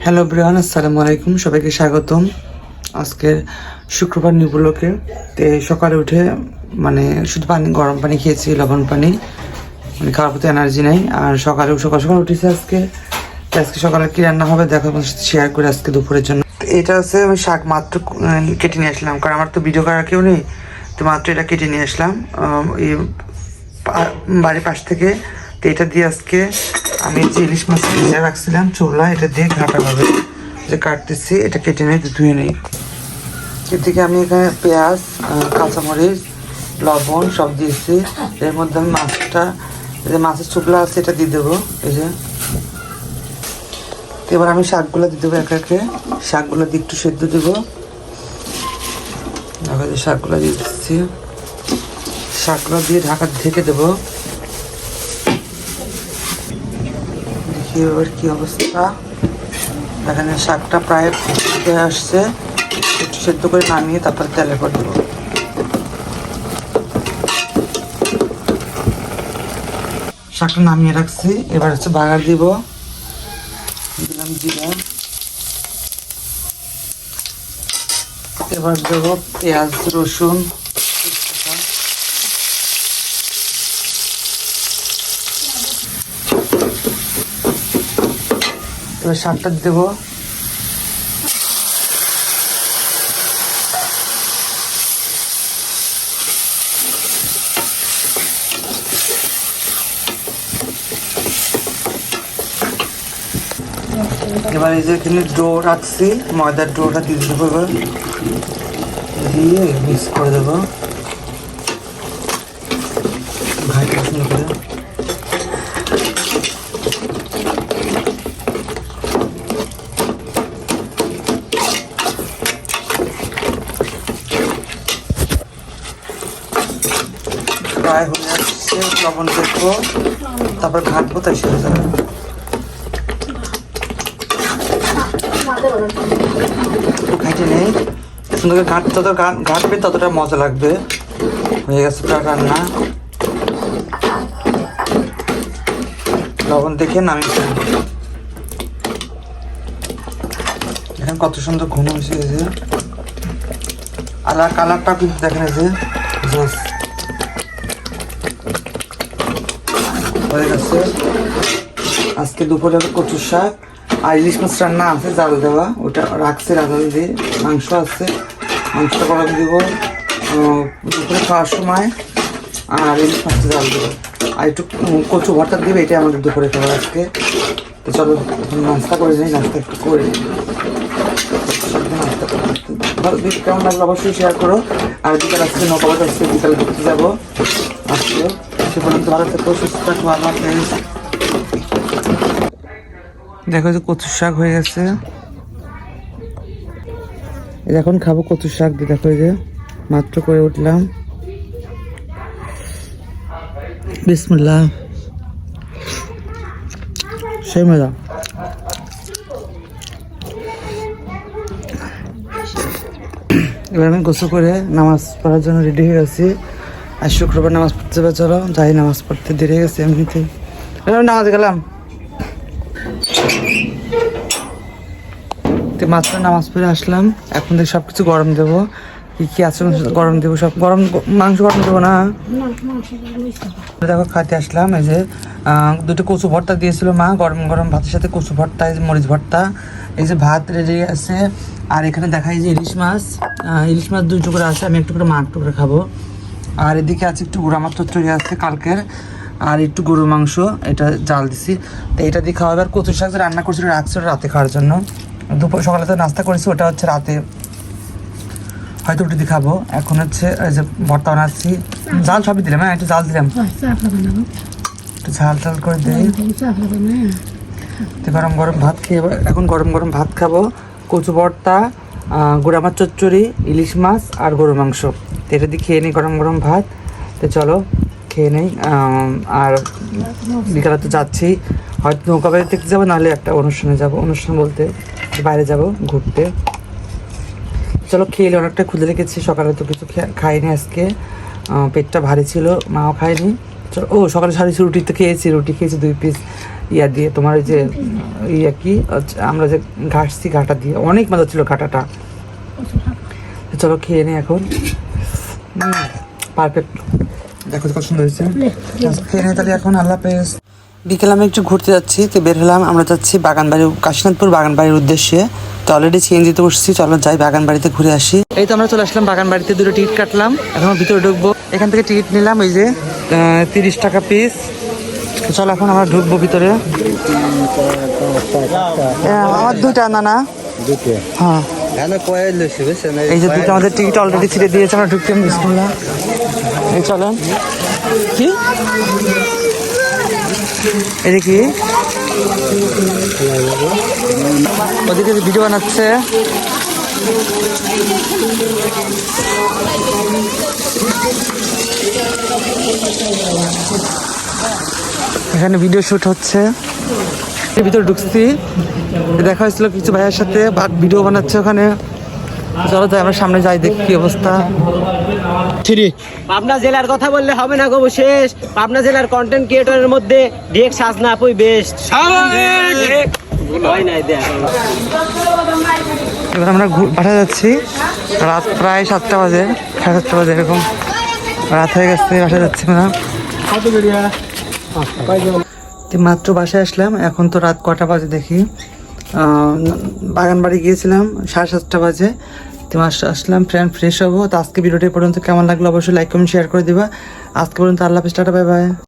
Hello Brian, আসসালামু আলাইকুম। সবাইকে স্বাগতম আজকের শুক্রবার নিউব্লগে। সকালে উঠে শুধু গরম পানি খেয়েছি, লবণ পানি, খাওয়ার প্রতি এনার্জি নাই। আর সকাল সকাল উঠেছি আজকে। আজকে সকালে কি রান্না হবে দেখো, শেয়ার করে আজকে দুপুরের জন্য। এটা হচ্ছে আমি শাক মাত্র কেটে নিয়ে আসলাম, কারণ আমার তো ভিডিও করার কেউ নেই, তো মাত্র এটা কেটে নিয়ে আসলাম এই বাড়ির পাশ থেকে। তো এটা দিয়ে আজকে আমি যে ইলিশ মাছ ভেজে রাখছিলাম চুলা, এটা দিয়ে ঘাটাভাবে যে কাটতেছি, এটা কেটে নিয়ে ধুয়ে নিই। এদিকে আমি এখানে পেঁয়াজ, কাঁচামরিচ, লবণ সব দিয়েছি। এর মধ্যে আমি মাছটা, যে মাছের চুগলা আছে এটা দিয়ে দেবো। এই যে এবার আমি শাকগুলো দিয়ে দেবো একে একে। শাকগুলো দিয়ে একটু সেদ্ধ দেবো। শাকগুলো দিয়ে দিচ্ছি। শাকগুলো দিয়ে ঢেকে দেবো। দেখি এবার কি অবস্থা। এখানে শাকটা প্রায় ফুটে আসছে, একটু সেদ্ধ করে নামিয়ে তারপর তেলে করে দেবো। শাকটা নামিয়ে রাখছি, এবার হচ্ছে বাগার দিব। দিলাম জিরা, এবার দেবো পেঁয়াজ, রসুন, এবার শাকটা দেবো। এবার এই যে এখানে ডো রাখছি, ময়দার ডোটা দিয়ে দেবো। এবার দিয়ে মিক্স করে দেবো ভাই পছন্দ করে। প্রায় হয়ে যাচ্ছে, লবণ দেখবো, তারপর ঘাটবো, তাই সেরে যাবে। ঘাটে নেই, সুন্দর করে যত ঘাটবে ততটা মজা লাগবে। হয়ে গেছে প্রায় রান্না। লবণ দেখে নামিয়ে দেখেন কত সুন্দর ঘন হয়েছে। এই যে কালারটা কিন্তু দেখেন, এই যে হয়ে গেছে। আজকে দুপুরে কচুর শাক আর ইলিশ মাছ রান্না আছে, জাল দেওয়া, ওটা রাখছে রাঁধুন দিয়ে। মাংস আছে, মাংসটা গরম দিব দুপুরে খাওয়ার সময়। আর ইলিশ মাছটা জাল দেবো, আর একটু কচু ভর্তা দিবে। এটাই আমাদের দুপুরে খাবার আজকে। তো চলো এখন নাস্তা করে নিই, নাস্তা একটু করে নিই। নাস্তা ভালো কেমন লাগলো অবশ্যই শেয়ার করো। আর বিকাল আজকে 9টা বাজে, আজকে বিকালে ঘুরতে যাবো। আসলো সে পর্যন্ত ভালো থাকো, সুস্থ থাকো। আল্লাহ হাফেজ। দেখো যে কচুর শাক হয়ে গেছে, এখন খাবো কচুর শাক দিয়ে। দেখো এই যে মাত্র করে উঠলাম। বিসমিল্লাহ, সেই মজা। এবার আমি গোসল করে নামাজ পড়ার জন্য রেডি হয়ে গেছি। আর শুক্রবার নামাজ পড়তে যাবে, চলো যাই। নামাজ পড়তে দেরি হয়ে গেছে এমনিতে, নামাজ গেলাম। মাত্র নামাজ পড়ে আসলাম, এখন থেকে সব কিছু গরম দেবো। কি আছে গরম দেবো, সব গরম। মাংস গরম দেবো না। দেখো খাইতে আসলাম। এই যে দুটো কচু ভর্তা দিয়েছিল মা, গরম গরম ভাতের সাথে কচু ভর্তা, এই যে মরিচ ভর্তা। এই যে ভাত রেডি আছে। আর এখানে দেখাই যে ইলিশ মাছ 2 টুকরো আছে, আমি একটু করে মা একটু করে খাবো। আর এদিকে আছে একটু গুঁড়া মাছ চচ্চড়ি আছে কালকের, আর একটু গরুর মাংস, এটা জাল দিছি। তো এটা দিয়ে খাওয়া। আর কচুর শাক রান্না করছিল রাখছিল রাতে খাওয়ার জন্য। দুপুর সকালে তো নাস্তা করেছি, ওটা হচ্ছে রাতে হয়তো রুটি দিয়ে খাবো। এখন হচ্ছে এই যে ভর্তা বানাচ্ছি, জাল সবই দিলাম। হ্যাঁ একটু জাল দিলাম, একটু ঝাল ঝাল করে দিই। গরম গরম ভাত খেয়ে এখন গরম গরম ভাত খাবো। কচু ভর্তা, গুঁড়া মাছ চচ্চড়ি, ইলিশ মাছ আর গরুর মাংস। তো এটা দিয়ে খেয়ে নিই গরম গরম ভাত। তো চলো খেয়ে নেই। আর বিকালে তো যাচ্ছি, হয়তো নৌকা বাড়ি দেখতে যাবো, নাহলে একটা অনুষ্ঠানে যাবো। অনুষ্ঠান বলতে বাইরে যাব ঘুরতে। চলো খেয়ে অনেকটা ক্ষুদে লেগেছি, সকালে তো কিছু খাইনি আজকে, পেটটা ভারী ছিল, মাও খায়নি। ও সকালে সারি রুটি তো খেয়েছি, রুটি খেয়েছি 2 পিস। ইয়া দিয়ে, তোমার ওই যে ইয়া কি আমরা যে ঘাটছি ঘাটা দিয়ে, অনেক মজা ছিল ঘাটাটা। চলো খেয়ে নিই এখন। পারফেক্ট, দেখো কত সুন্দর হয়েছে। খেয়ে নিই তাহলে এখন, আল্লাহ হাফেজ। বিকেলে আমি একটু ঘুরতে যাচ্ছি, তো বের হলাম, আমরা যাচ্ছি বাগানবাড়ি, কাশীনাথপুর বাগানবাড়ির উদ্দেশ্যে। তো অলরেডি সিএনজিতে বসছি, চলো যাই বাগানবাড়িতে ঘুরে আসি। এই তো আমরা চলে আসলাম বাগানবাড়িতে, 2টো টিকিট কাটলাম, এখন ভিতরে ঢুকবো। এখান থেকে টিকিট নিলাম, এই যে 30 টাকা পিস। চলো এখন আমরা ঢুকবো ভিতরে। আমার 2টা না হ্যাঁ, এই যে 2টা আমাদের টিকিট অলরেডি ছিঁড়ে দিয়েছে, আমরা ঢুকতে বিসমিল্লাহ। এই চলেন, কি এটা কি ওদিকে ভিডিও বানাচ্ছে। এখানে ভিডিও শুট হচ্ছে, ভিতরে ঢুকছি, দেখা হয়েছিল কিছু ভাইয়ের সাথে, ভিডিও বানাচ্ছে ওখানে। চলো যাই, আমরা সামনে যাই, দেখি কি অবস্থা। পাবনা জেলার কথা বললে হবে না গো, শেষ পাবনা জেলার কন্টেন্ট ক্রিয়েটরের মধ্যে ডিরেক্ট সাজনা আপুই বেস্ট। এবার আমরা বাসা যাচ্ছি, রাত প্রায় 7টা বাজে, 7:30 বাজে এরকম রাত হয়ে গেছে, বাসা যাচ্ছি আমরা। মাত্র বাসায় আসলাম, এখন তো রাত কটা বাজে দেখি। বাগানবাড়ি গিয়েছিলাম 7:30 বাজে, তো আসলাম ফ্রেশ হবো। তো আজকে ভিডিওটি পর্যন্ত কেমন লাগলো অবশ্যই লাইক কমেন্ট শেয়ার করে দিবা। আজকে পর্যন্ত আল্লাহ হাফেজ, টাটা, বাই বাই।